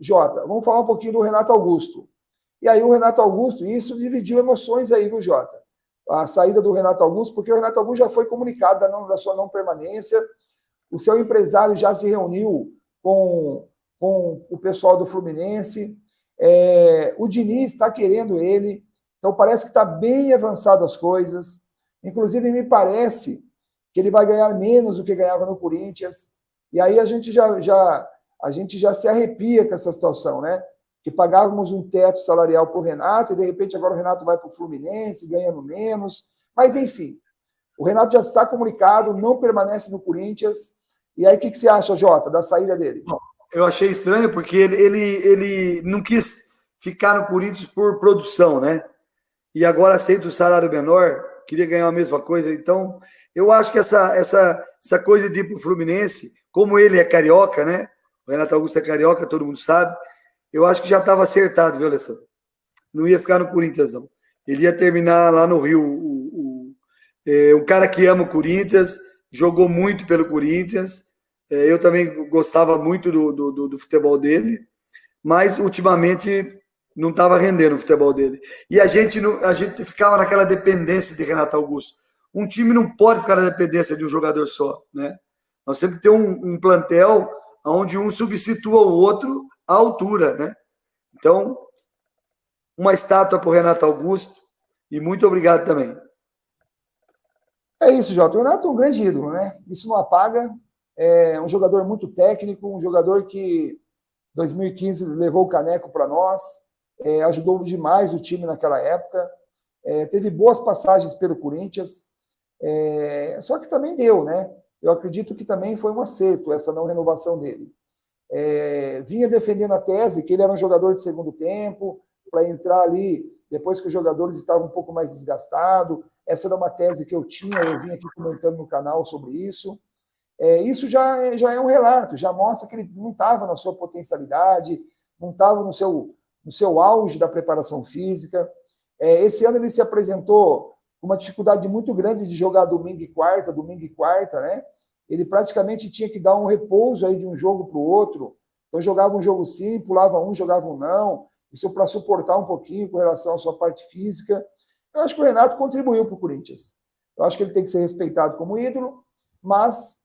Jota, vamos falar um pouquinho do Renato Augusto. E aí o Renato Augusto, isso dividiu emoções aí, viu, Jota? A saída do Renato Augusto, porque o Renato Augusto já foi comunicado da sua não permanência, o seu empresário já se reuniu com o pessoal do Fluminense, o Diniz está querendo ele, então parece que está bem avançado as coisas, inclusive me parece que ele vai ganhar menos do que ganhava no Corinthians, e aí a gente já se arrepia com essa situação, né? Que pagávamos um teto salarial para o Renato, e de repente agora o Renato vai para o Fluminense, ganhando menos. Mas, enfim, o Renato já está comunicado, não permanece no Corinthians. E aí, o que você acha, Jota, da saída dele? Eu achei estranho, porque ele não quis ficar no Corinthians por produção, né? E agora aceita o salário menor, queria ganhar a mesma coisa. Então, eu acho que essa coisa de ir para o Fluminense, como ele é carioca, né? O Renato Augusto é carioca, todo mundo sabe. Eu acho que já estava acertado, viu, Alessandro? Não ia ficar no Corinthians, não. Ele ia terminar lá no Rio. Um cara que ama o Corinthians, jogou muito pelo Corinthians. Eu também gostava muito do futebol dele, mas ultimamente não estava rendendo o futebol dele. E a gente ficava naquela dependência de Renato Augusto. Um time não pode ficar na dependência de um jogador só, né? Nós temos que ter um plantel onde um substitua o outro à altura, né? Então, uma estátua para o Renato Augusto e muito obrigado também. É isso, Jota. O Renato é um grande ídolo, né? Isso não apaga. É um jogador muito técnico, um jogador que em 2015 levou o caneco para nós, ajudou demais o time naquela época, teve boas passagens pelo Corinthians, só que também deu, né? Eu acredito que também foi um acerto essa não renovação dele. Vinha defendendo a tese que ele era um jogador de segundo tempo, para entrar ali depois que os jogadores estavam um pouco mais desgastados. Essa era uma tese que eu tinha, eu vim aqui comentando no canal sobre isso. Isso já é um relato, já mostra que ele não estava na sua potencialidade, não estava no seu auge da preparação física. Esse ano ele se apresentou com uma dificuldade muito grande de jogar domingo e quarta, né? Ele praticamente tinha que dar um repouso aí de um jogo para o outro. Então jogava um jogo sim, pulava um, jogava um não. Isso para suportar um pouquinho com relação à sua parte física. Eu acho que o Renato contribuiu para o Corinthians. Eu acho que ele tem que ser respeitado como ídolo, mas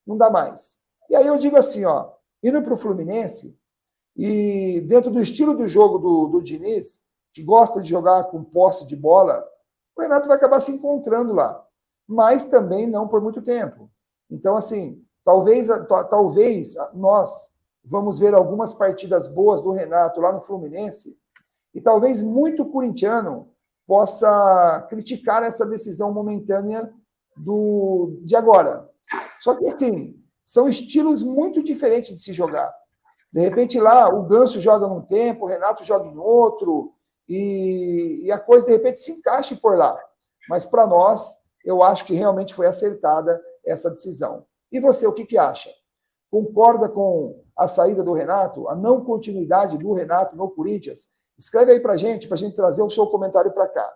não dá mais. E aí eu digo assim, ó, indo para o Fluminense, e dentro do estilo do jogo do Diniz, que gosta de jogar com posse de bola, o Renato vai acabar se encontrando lá. Mas também não por muito tempo. Então, assim, talvez nós vamos ver algumas partidas boas do Renato lá no Fluminense, e talvez muito corintiano possa criticar essa decisão momentânea de agora. Só que, assim, são estilos muito diferentes de se jogar. De repente, lá, o Ganso joga num tempo, o Renato joga em outro, e a coisa, de repente, se encaixa por lá. Mas, para nós, eu acho que realmente foi acertada essa decisão. E você, o que acha? Concorda com a saída do Renato, a não continuidade do Renato no Corinthians? Escreve aí para a gente trazer o seu comentário para cá.